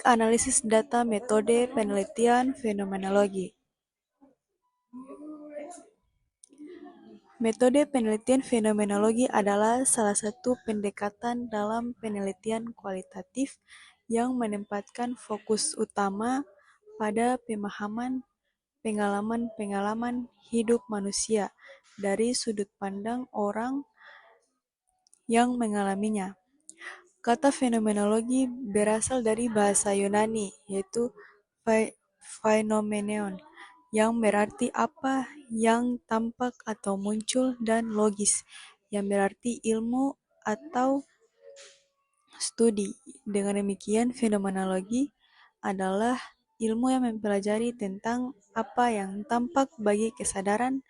analisis data metode penelitian fenomenologi. Metode penelitian fenomenologi adalah salah satu pendekatan dalam penelitian kualitatif yang menempatkan fokus utama pada pemahaman pengalaman-pengalaman hidup manusia dari sudut pandang orang yang mengalaminya. Kata fenomenologi berasal dari bahasa Yunani, yaitu phenomenon, yang berarti apa yang tampak atau muncul, dan logis, yang berarti ilmu atau studi. Dengan demikian, fenomenologi adalah ilmu yang mempelajari tentang apa yang tampak bagi kesadaran.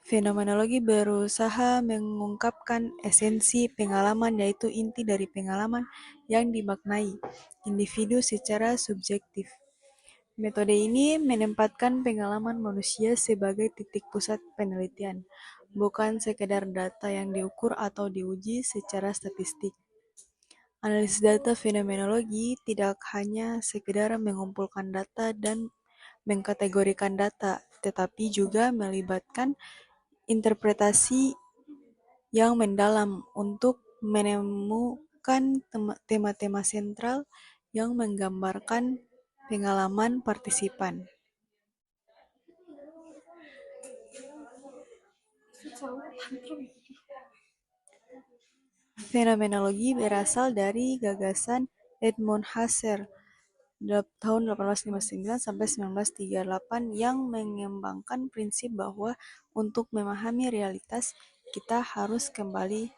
Fenomenologi berusaha mengungkapkan esensi pengalaman, yaitu inti dari pengalaman yang dimaknai individu secara subjektif. Metode ini menempatkan pengalaman manusia sebagai titik pusat penelitian, bukan sekedar data yang diukur atau diuji secara statistik. Analisis data fenomenologi tidak hanya sekedar mengumpulkan data dan mengkategorikan data, tetapi juga melibatkan interpretasi yang mendalam untuk menemukan tema-tema sentral yang menggambarkan pengalaman partisipan. Fenomenologi berasal dari gagasan Edmund Husserl tahun 1859 sampai 1938 yang mengembangkan prinsip bahwa untuk memahami realitas kita harus kembali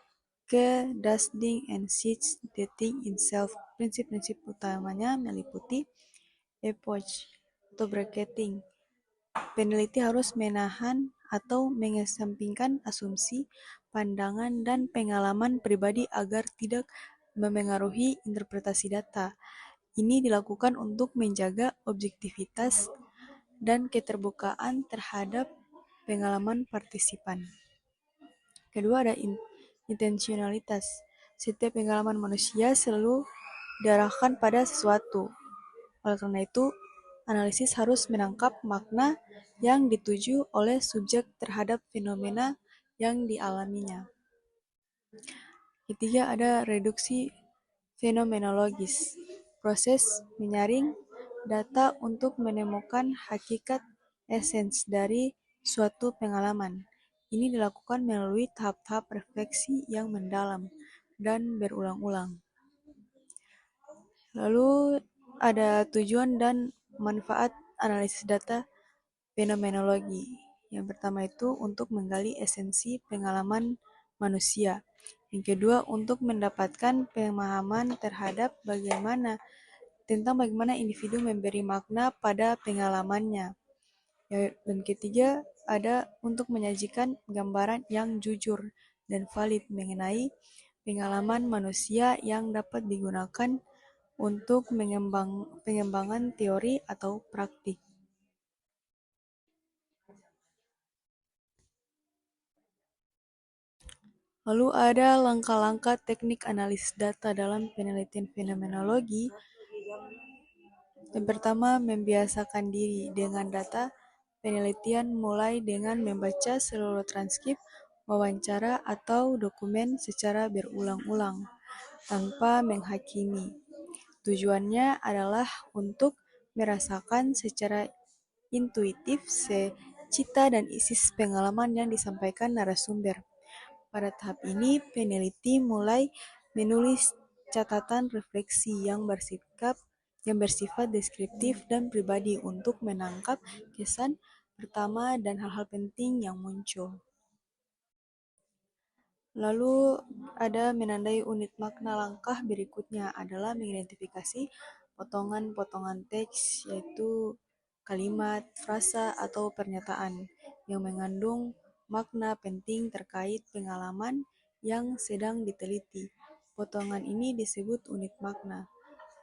ke das Ding and sich the thing itself. Prinsip-prinsip utamanya meliputi epoch atau bracketing. Peneliti harus menahan atau mengesampingkan asumsi, pandangan, dan pengalaman pribadi agar tidak memengaruhi interpretasi data. Ini dilakukan untuk menjaga objektivitas dan keterbukaan terhadap pengalaman partisipan. Kedua, ada intensionalitas. Setiap pengalaman manusia selalu diarahkan pada sesuatu. Oleh karena itu, analisis harus menangkap makna yang dituju oleh subjek terhadap fenomena yang dialaminya. Ketiga, ada reduksi fenomenologis. Proses menyaring data untuk menemukan hakikat esens dari suatu pengalaman. Ini dilakukan melalui tahap-tahap refleksi yang mendalam dan berulang-ulang. Lalu ada tujuan dan manfaat analisis data fenomenologi. Yang pertama itu untuk menggali esensi pengalaman manusia. Yang kedua untuk mendapatkan pemahaman terhadap tentang bagaimana individu memberi makna pada pengalamannya. Dan ketiga ada untuk menyajikan gambaran yang jujur dan valid mengenai pengalaman manusia yang dapat digunakan untuk pengembangan teori atau praktik. Lalu ada langkah-langkah teknik analisis data dalam penelitian fenomenologi. Yang pertama, membiasakan diri dengan data penelitian mulai dengan membaca seluruh transkrip, wawancara, atau dokumen secara berulang-ulang tanpa menghakimi. Tujuannya adalah untuk merasakan secara intuitif cita dan isi pengalaman yang disampaikan narasumber. Pada tahap ini, peneliti mulai menulis catatan refleksi yang bersifat deskriptif dan pribadi untuk menangkap kesan pertama dan hal-hal penting yang muncul. Lalu ada menandai unit makna. Langkah berikutnya adalah mengidentifikasi potongan-potongan teks, yaitu kalimat, frasa, atau pernyataan yang mengandung makna penting terkait pengalaman yang sedang diteliti. Potongan ini disebut unit makna.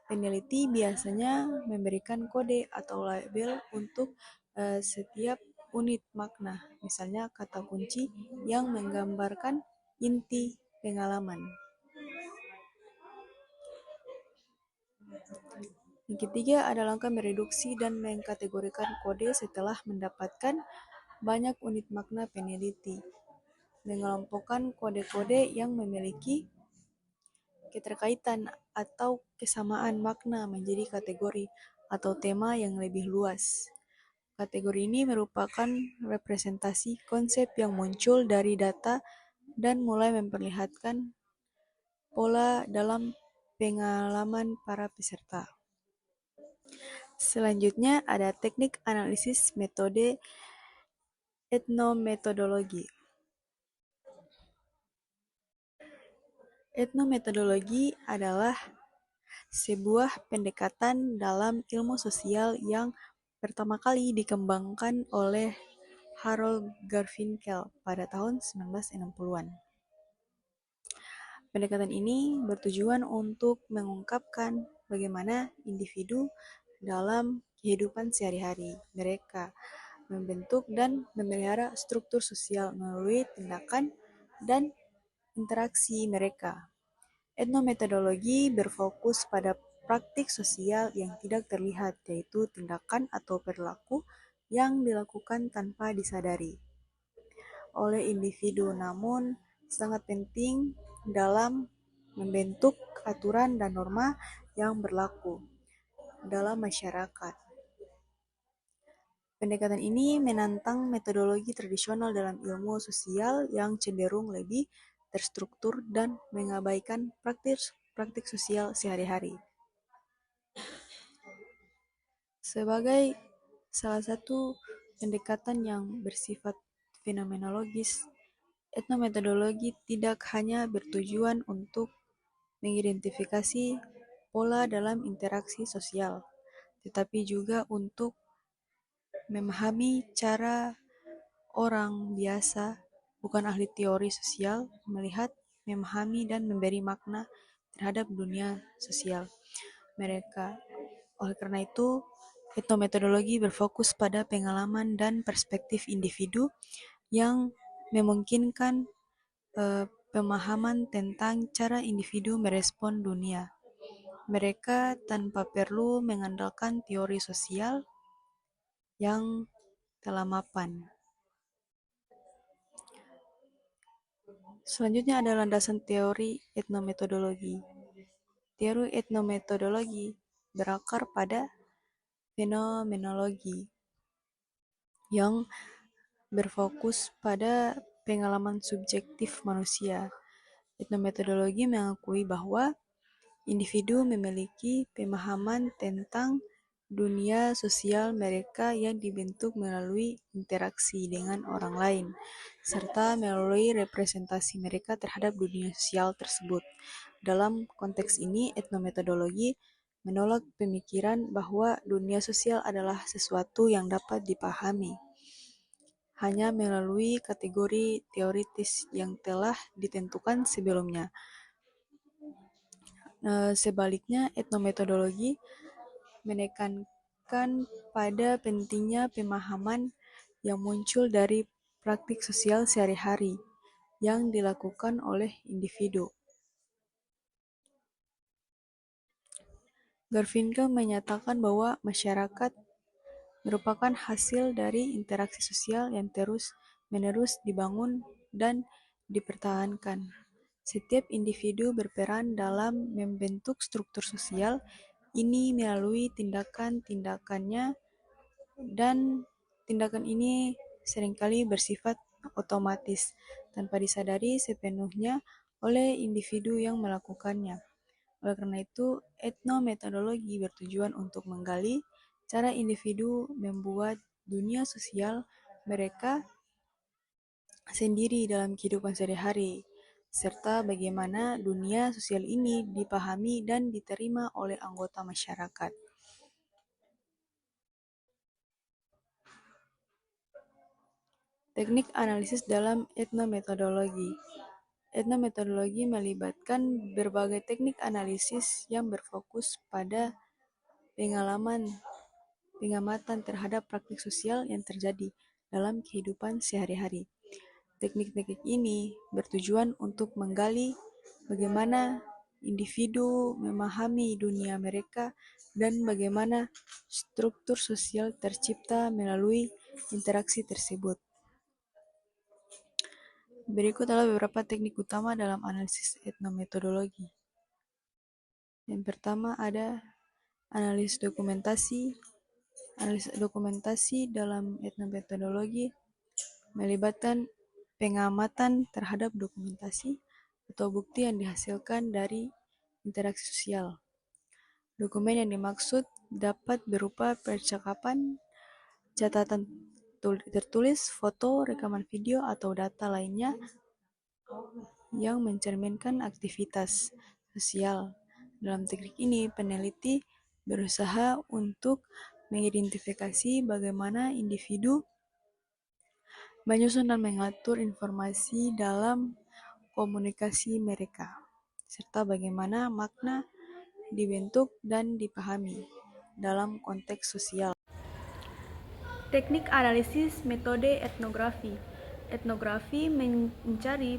Peneliti biasanya memberikan kode atau label untuk setiap unit makna, misalnya kata kunci yang menggambarkan inti pengalaman. Yang ketiga ada langkah mereduksi dan mengkategorikan kode setelah mendapatkan banyak unit makna peneliti. Mengelompokkan kode-kode yang memiliki keterkaitan atau kesamaan makna menjadi kategori atau tema yang lebih luas. Kategori ini merupakan representasi konsep yang muncul dari data dan mulai memperlihatkan pola dalam pengalaman para peserta. Selanjutnya ada teknik analisis metode etnometodologi. Etnometodologi adalah sebuah pendekatan dalam ilmu sosial yang pertama kali dikembangkan oleh Harold Garfinkel pada tahun 1960-an. Pendekatan ini bertujuan untuk mengungkapkan bagaimana individu dalam kehidupan sehari-hari mereka membentuk dan memelihara struktur sosial melalui tindakan dan interaksi mereka. Etnometodologi berfokus pada praktik sosial yang tidak terlihat, yaitu tindakan atau perilaku yang dilakukan tanpa disadari oleh individu, namun sangat penting dalam membentuk aturan dan norma yang berlaku dalam masyarakat. Pendekatan ini menantang metodologi tradisional dalam ilmu sosial yang cenderung lebih terstruktur dan mengabaikan praktik sosial sehari-hari. Sebagai salah satu pendekatan yang bersifat fenomenologis, etnometodologi tidak hanya bertujuan untuk mengidentifikasi pola dalam interaksi sosial, tetapi juga untuk memahami cara orang biasa, bukan ahli teori sosial, melihat, memahami, dan memberi makna terhadap dunia sosial mereka. Oleh karena itu, etnometodologi berfokus pada pengalaman dan perspektif individu yang memungkinkan pemahaman tentang cara individu merespon dunia. Mereka tanpa perlu mengandalkan teori sosial yang telah mapan. Selanjutnya ada landasan teori etnometodologi. Teori etnometodologi berakar pada fenomenologi yang berfokus pada pengalaman subjektif manusia. Etnometodologi mengakui bahwa individu memiliki pemahaman tentang dunia sosial mereka yang dibentuk melalui interaksi dengan orang lain, serta melalui representasi mereka terhadap dunia sosial tersebut. Dalam konteks ini, etnometodologi menolak pemikiran bahwa dunia sosial adalah sesuatu yang dapat dipahami hanya melalui kategori teoritis yang telah ditentukan sebelumnya. Sebaliknya, etnometodologi menekankan pada pentingnya pemahaman yang muncul dari praktik sosial sehari-hari yang dilakukan oleh individu. Garfinkel menyatakan bahwa masyarakat merupakan hasil dari interaksi sosial yang terus-menerus dibangun dan dipertahankan. Setiap individu berperan dalam membentuk struktur sosial ini melalui tindakan-tindakannya, dan tindakan ini seringkali bersifat otomatis tanpa disadari sepenuhnya oleh individu yang melakukannya. Oleh karena itu, etnometodologi bertujuan untuk menggali cara individu membuat dunia sosial mereka sendiri dalam kehidupan sehari-hari, serta bagaimana dunia sosial ini dipahami dan diterima oleh anggota masyarakat. Teknik analisis dalam etnometodologi. Etnometodologi melibatkan berbagai teknik analisis yang berfokus pada pengamatan terhadap praktik sosial yang terjadi dalam kehidupan sehari-hari. Teknik-teknik ini bertujuan untuk menggali bagaimana individu memahami dunia mereka dan bagaimana struktur sosial tercipta melalui interaksi tersebut. Berikut adalah beberapa teknik utama dalam analisis etnometodologi. Yang pertama ada analisis dokumentasi. Analisis dokumentasi dalam etnometodologi melibatkan pengamatan terhadap dokumentasi atau bukti yang dihasilkan dari interaksi sosial. Dokumen yang dimaksud dapat berupa percakapan, catatan tertulis, foto, rekaman video, atau data lainnya yang mencerminkan aktivitas sosial. Dalam teknik ini, peneliti berusaha untuk mengidentifikasi bagaimana individu menyusun dan mengatur informasi dalam komunikasi mereka, serta bagaimana makna dibentuk dan dipahami dalam konteks sosial. Teknik analisis metode etnografi. Etnografi mencari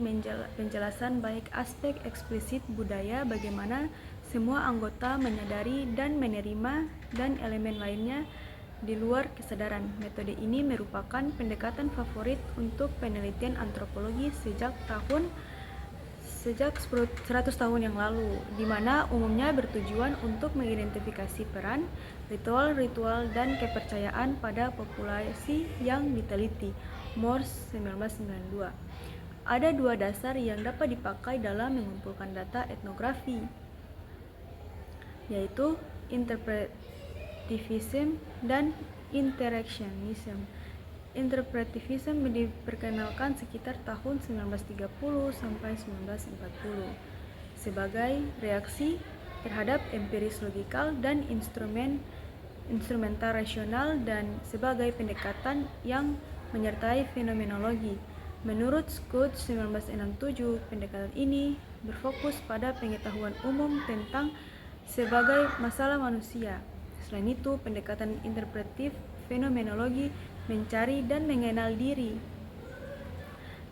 penjelasan baik aspek eksplisit budaya bagaimana semua anggota menyadari dan menerima dan elemen lainnya di luar kesadaran. Metode ini merupakan pendekatan favorit untuk penelitian antropologi sejak 100 tahun yang lalu, di mana umumnya bertujuan untuk mengidentifikasi peran, ritual-ritual, dan kepercayaan pada populasi yang diteliti. Morse 1992. Ada dua dasar yang dapat dipakai dalam mengumpulkan data etnografi, yaitu interpretivism dan interactionism. Interpretivism diperkenalkan sekitar tahun 1930 sampai 1940 sebagai reaksi terhadap empiris logikal dan instrumental rasional dan sebagai pendekatan yang menyertai fenomenologi. Menurut Scott 1967, pendekatan ini berfokus pada pengetahuan umum tentang sebagai masalah manusia. Selain itu, pendekatan interpretif fenomenologi mencari dan mengenal diri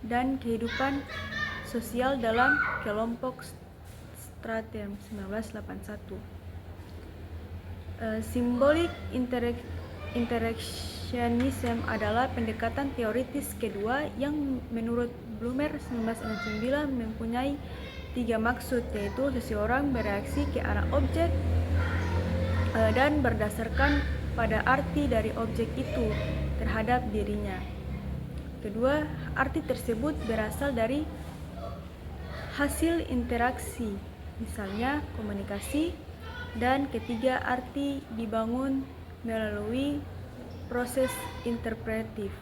dan kehidupan sosial dalam kelompok Stratum 1981. Symbolic interactionism adalah pendekatan teoritis kedua yang menurut Blumer 1969 mempunyai tiga maksud, yaitu seseorang bereaksi ke arah objek dan berdasarkan pada arti dari objek itu terhadap dirinya. Kedua, arti tersebut berasal dari hasil interaksi, misalnya komunikasi. Dan ketiga, arti dibangun melalui proses interpretif.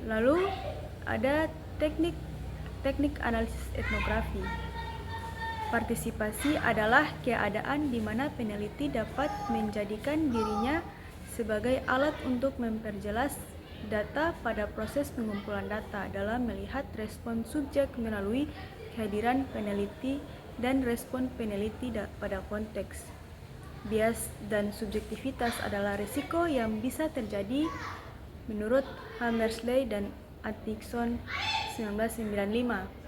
Lalu ada teknik analisis etnografi. Partisipasi adalah keadaan di mana peneliti dapat menjadikan dirinya sebagai alat untuk memperjelas data pada proses pengumpulan data dalam melihat respon subjek melalui kehadiran peneliti dan respon peneliti pada konteks. Bias dan subjektivitas adalah risiko yang bisa terjadi menurut Hammersley dan Atkinson 1995.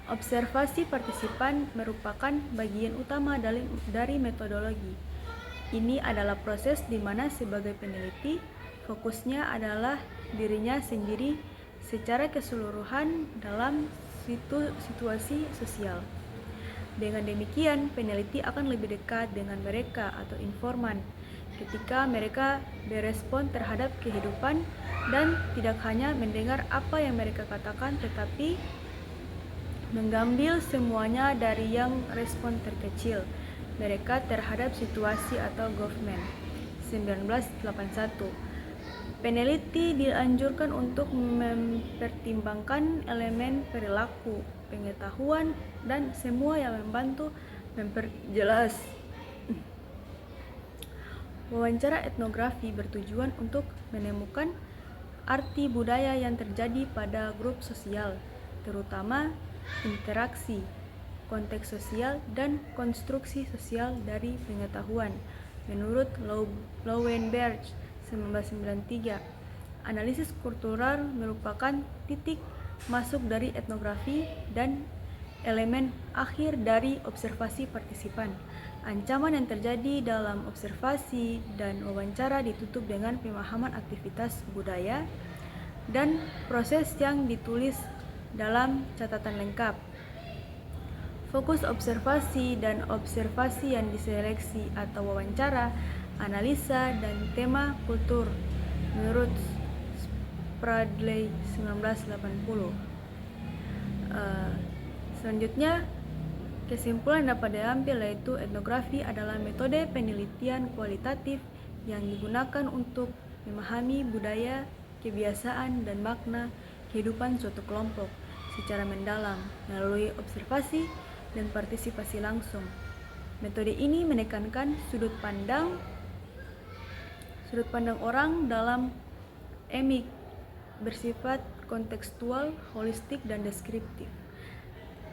Observasi partisipan merupakan bagian utama dari metodologi. Ini adalah proses di mana sebagai peneliti, fokusnya adalah dirinya sendiri secara keseluruhan dalam situasi sosial. Dengan demikian, peneliti akan lebih dekat dengan mereka atau informan ketika mereka berespon terhadap kehidupan dan tidak hanya mendengar apa yang mereka katakan, tetapi mengambil semuanya dari yang respon terkecil mereka terhadap situasi atau government. 1981. Peneliti dianjurkan untuk mempertimbangkan elemen perilaku, pengetahuan, dan semua yang membantu memperjelas. Wawancara etnografi bertujuan untuk menemukan arti budaya yang terjadi pada grup sosial, terutama interaksi, konteks sosial, dan konstruksi sosial dari pengetahuan. Menurut Lowenberg 1993, analisis kultural merupakan titik masuk dari etnografi dan elemen akhir dari observasi partisipan. Ancaman yang terjadi dalam observasi dan wawancara ditutup dengan pemahaman aktivitas budaya dan proses yang ditulis dalam catatan lengkap. Fokus observasi dan observasi yang diseleksi atau wawancara, analisa, dan tema kultur menurut Spradley 1980. Selanjutnya, kesimpulan dapat diambil yaitu etnografi adalah metode penelitian kualitatif yang digunakan untuk memahami budaya, kebiasaan, dan makna kehidupan suatu kelompok secara mendalam melalui observasi dan partisipasi langsung. Metode ini menekankan sudut pandang orang dalam emik bersifat kontekstual, holistik, dan deskriptif.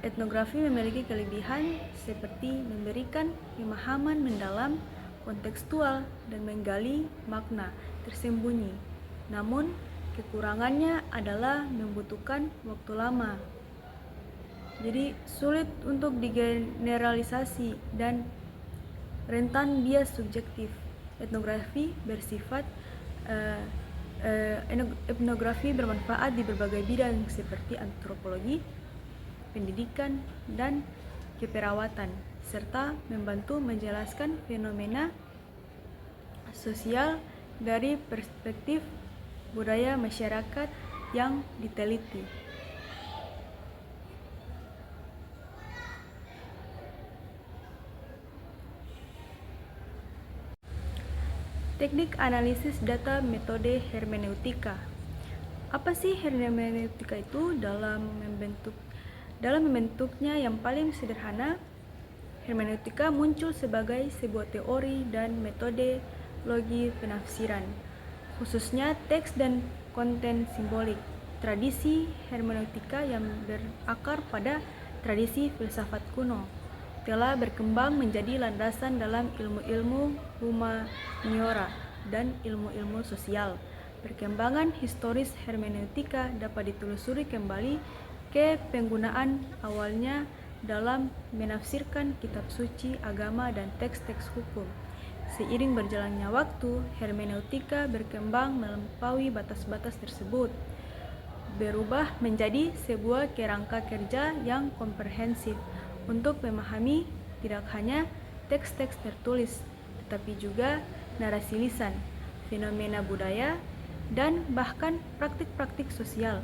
Etnografi memiliki kelebihan seperti memberikan pemahaman mendalam, kontekstual, dan menggali makna tersembunyi. Namun, kekurangannya adalah membutuhkan waktu lama. Jadi, sulit untuk digeneralisasi dan rentan bias subjektif. Etnografi bermanfaat di berbagai bidang seperti antropologi, pendidikan, dan keperawatan, serta membantu menjelaskan fenomena sosial dari perspektif budaya masyarakat yang diteliti. Teknik analisis data metode hermeneutika. Apa sih hermeneutika itu? Dalam membentuknya yang paling sederhana, hermeneutika muncul sebagai sebuah teori dan metode logi penafsiran, khususnya teks dan konten simbolik. Tradisi hermeneutika yang berakar pada tradisi filsafat kuno telah berkembang menjadi landasan dalam ilmu-ilmu humaniora dan ilmu-ilmu sosial. Perkembangan historis hermeneutika dapat ditelusuri kembali ke penggunaan awalnya dalam menafsirkan kitab suci, agama, dan teks-teks hukum. Seiring berjalannya waktu, hermeneutika berkembang melampaui batas-batas tersebut, berubah menjadi sebuah kerangka kerja yang komprehensif untuk memahami tidak hanya teks-teks tertulis, tetapi juga narasi lisan, fenomena budaya, dan bahkan praktik-praktik sosial.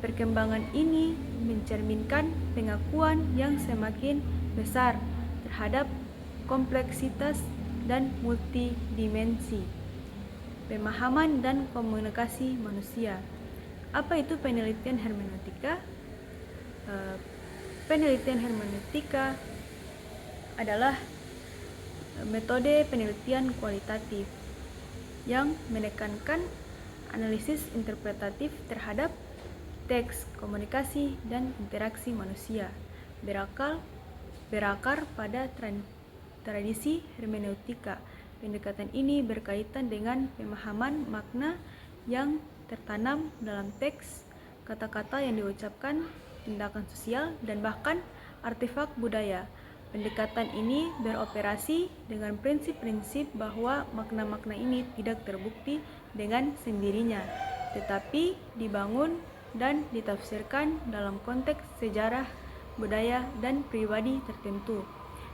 Perkembangan ini mencerminkan pengakuan yang semakin besar terhadap kompleksitas dan multidimensi pemahaman dan komunikasi manusia. Apa itu penelitian hermeneutika? Penelitian hermeneutika adalah metode penelitian kualitatif yang menekankan analisis interpretatif terhadap teks, komunikasi, dan interaksi manusia, berakar pada tradisi hermeneutika. Pendekatan ini berkaitan dengan pemahaman makna yang tertanam dalam teks, kata-kata yang diucapkan, tindakan sosial, dan bahkan artefak budaya. Pendekatan ini beroperasi dengan prinsip-prinsip bahwa makna-makna ini tidak terbukti dengan sendirinya, tetapi dibangun dan ditafsirkan dalam konteks sejarah, budaya, dan pribadi tertentu.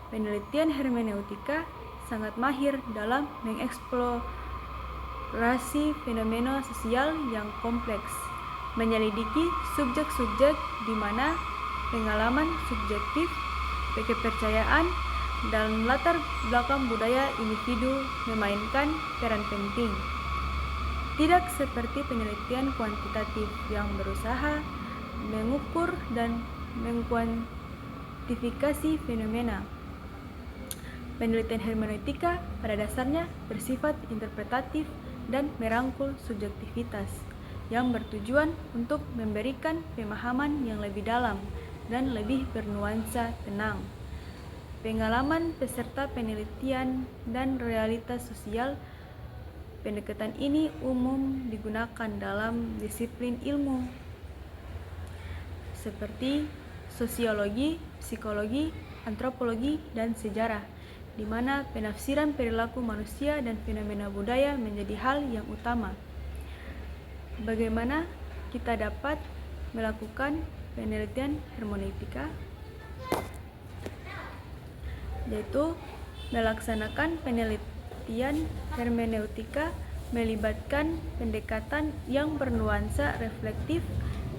Penelitian hermeneutika sangat mahir dalam mengeksplorasi fenomena sosial yang kompleks, menyelidiki subjek-subjek di mana pengalaman subjektif, kepercayaan, dan latar belakang budaya individu memainkan peran penting. Tidak seperti penelitian kuantitatif yang berusaha mengukur dan mengkuantifikasi fenomena. Penelitian hermeneutika pada dasarnya bersifat interpretatif dan merangkul subjektivitas yang bertujuan untuk memberikan pemahaman yang lebih dalam dan lebih bernuansa tenang. Pengalaman peserta penelitian dan realitas sosial. Pendekatan ini umum digunakan dalam disiplin ilmu seperti sosiologi, psikologi, antropologi, dan sejarah, di mana penafsiran perilaku manusia dan fenomena budaya menjadi hal yang utama. Bagaimana kita dapat melakukan penelitian hermeneutika? Yaitu melaksanakan penelitian hermeneutika melibatkan pendekatan yang bernuansa reflektif,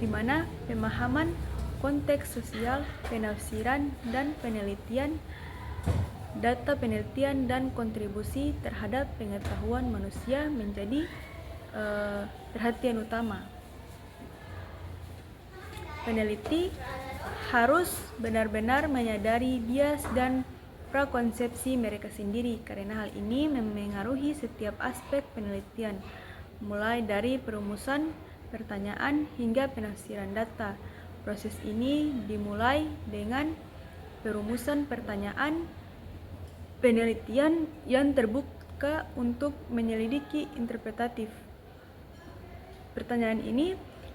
di mana pemahaman konteks sosial, penafsiran, dan penelitian, data penelitian, dan kontribusi terhadap pengetahuan manusia menjadi perhatian utama. Peneliti harus benar-benar menyadari bias dan prakonsepsi mereka sendiri, karena hal ini memengaruhi setiap aspek penelitian, mulai dari perumusan pertanyaan hingga penafsiran data. Proses ini dimulai dengan perumusan pertanyaan penelitian yang terbuka untuk menyelidiki interpretatif. Pertanyaan ini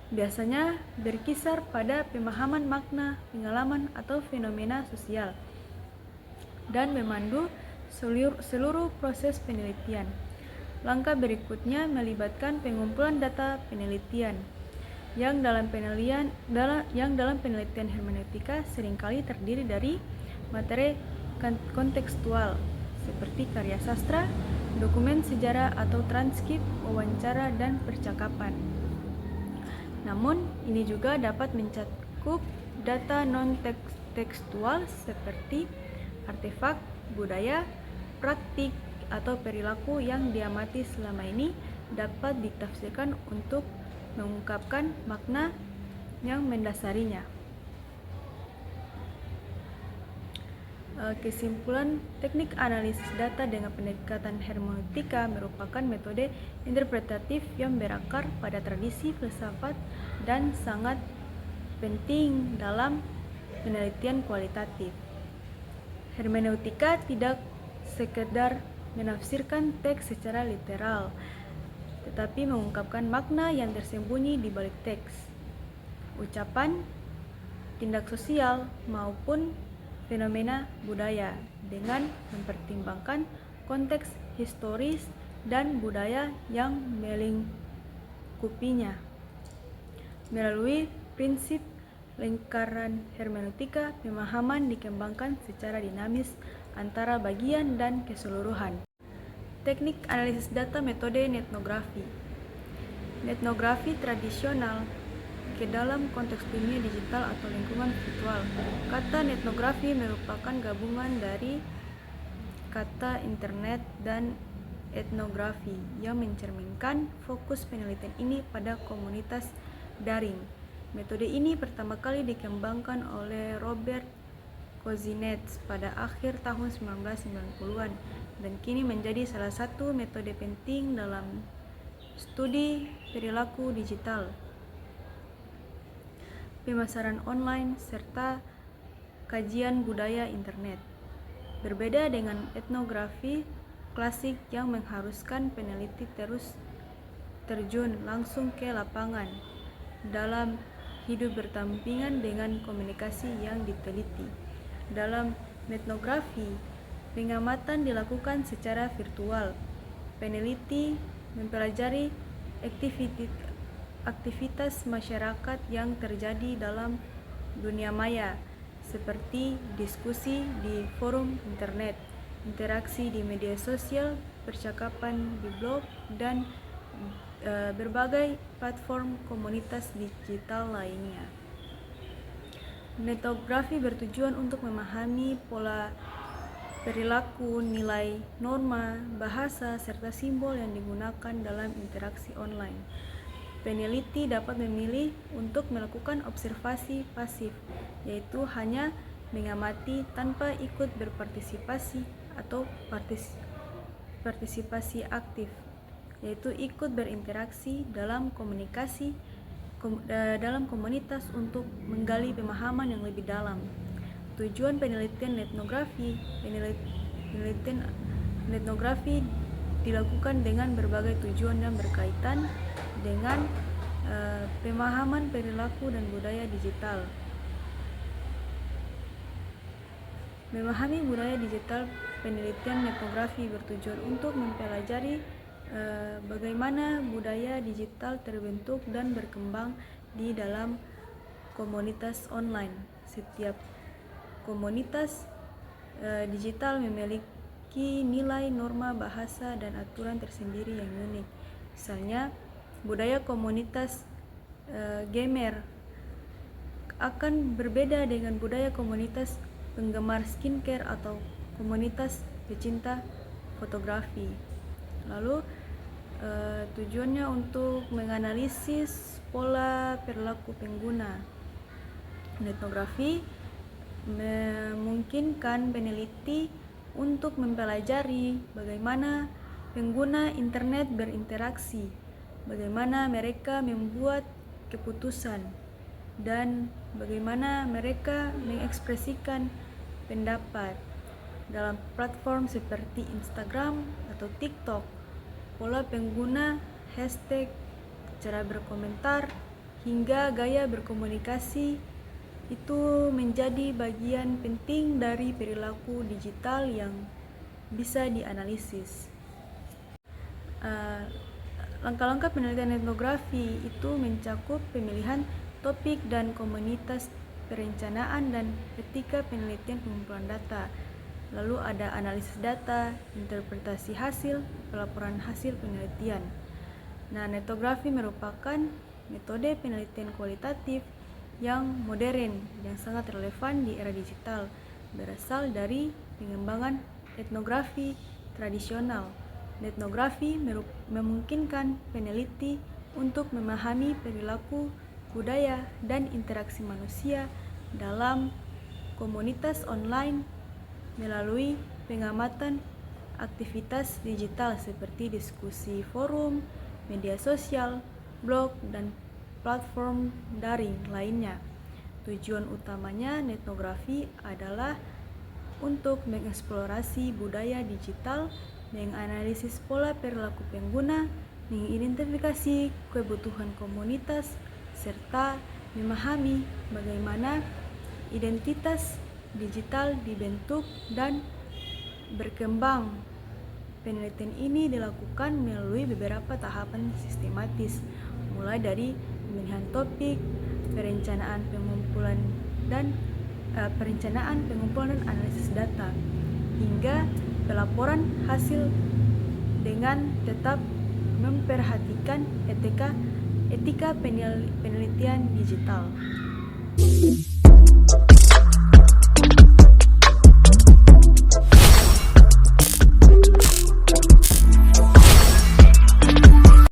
biasanya berkisar pada pemahaman makna, pengalaman, atau fenomena sosial, dan memandu seluruh proses penelitian. Langkah berikutnya melibatkan pengumpulan data penelitian, yang dalam penelitian hermeneutika seringkali terdiri dari materi kontekstual, seperti karya sastra, dokumen sejarah atau transkrip, wawancara, dan percakapan. Namun, ini juga dapat mencakup data non-tekstual seperti artefak, budaya, praktik, atau perilaku yang diamati selama ini dapat ditafsirkan untuk mengungkapkan makna yang mendasarinya. Kesimpulan, teknik analisis data dengan pendekatan hermeneutika merupakan metode interpretatif yang berakar pada tradisi filsafat dan sangat penting dalam penelitian kualitatif. Hermeneutika tidak sekedar menafsirkan teks secara literal, tetapi mengungkapkan makna yang tersembunyi di balik teks, ucapan, tindak sosial, maupun fenomena budaya dengan mempertimbangkan konteks historis dan budaya yang melingkupinya. Melalui prinsip lingkaran hermeneutika, pemahaman dikembangkan secara dinamis antara bagian dan keseluruhan. Teknik analisis data metode etnografi. Etnografi tradisional ke dalam konteks dunia digital atau lingkungan virtual. Kata etnografi merupakan gabungan dari kata internet dan etnografi yang mencerminkan fokus penelitian ini pada komunitas daring. Metode ini pertama kali dikembangkan oleh Robert Kozinets pada akhir tahun 1990-an dan kini menjadi salah satu metode penting dalam studi perilaku digital, pemasaran online, serta kajian budaya internet. Berbeda dengan etnografi klasik yang mengharuskan peneliti terus terjun langsung ke lapangan dalam hidup berdampingan dengan komunikasi yang diteliti. Dalam etnografi, pengamatan dilakukan secara virtual. Peneliti mempelajari aktivitas masyarakat yang terjadi dalam dunia maya, seperti diskusi di forum internet, interaksi di media sosial, percakapan di blog, dan berbagai platform komunitas digital lainnya. Etnografi bertujuan untuk memahami pola perilaku, nilai, norma, bahasa, serta simbol yang digunakan dalam interaksi online. Peneliti dapat memilih untuk melakukan observasi pasif, yaitu hanya mengamati tanpa ikut berpartisipasi, atau partisipasi aktif, yaitu ikut berinteraksi dalam dalam komunitas untuk menggali pemahaman yang lebih dalam. Tujuan penelitian etnografi dilakukan dengan berbagai tujuan dan berkaitan dengan pemahaman perilaku dan budaya digital. Memahami budaya digital, penelitian etnografi bertujuan untuk mempelajari bagaimana budaya digital terbentuk dan berkembang di dalam komunitas online. Setiap komunitas digital memiliki nilai, norma, bahasa, dan aturan tersendiri yang unik. Misalnya, budaya komunitas gamer akan berbeda dengan budaya komunitas penggemar skincare atau komunitas pecinta fotografi. Lalu tujuannya untuk menganalisis pola perilaku pengguna. Etnografi memungkinkan peneliti untuk mempelajari bagaimana pengguna internet berinteraksi, bagaimana mereka membuat keputusan, dan bagaimana mereka mengekspresikan pendapat dalam platform seperti Instagram atau TikTok. Pola pengguna, hashtag, cara berkomentar, hingga gaya berkomunikasi itu menjadi bagian penting dari perilaku digital yang bisa dianalisis. Langkah-langkah penelitian etnografi itu mencakup pemilihan topik dan komunitas, perencanaan dan etika penelitian pengumpulan data. Lalu ada analisis data, interpretasi hasil, pelaporan hasil penelitian. Nah, etnografi merupakan metode penelitian kualitatif yang modern, yang sangat relevan di era digital, berasal dari pengembangan etnografi tradisional. Etnografi memungkinkan peneliti untuk memahami perilaku, budaya, dan interaksi manusia dalam komunitas online melalui pengamatan aktivitas digital seperti diskusi forum, media sosial, blog, dan platform daring lainnya. Tujuan utamanya etnografi adalah untuk mengeksplorasi budaya digital, menganalisis pola perilaku pengguna, mengidentifikasi kebutuhan komunitas, serta memahami bagaimana identitas digital dibentuk dan berkembang. Penelitian ini dilakukan melalui beberapa tahapan sistematis, mulai dari pemilihan topik, perencanaan pengumpulan dan analisis data, hingga pelaporan hasil dengan tetap memperhatikan etika penelitian digital.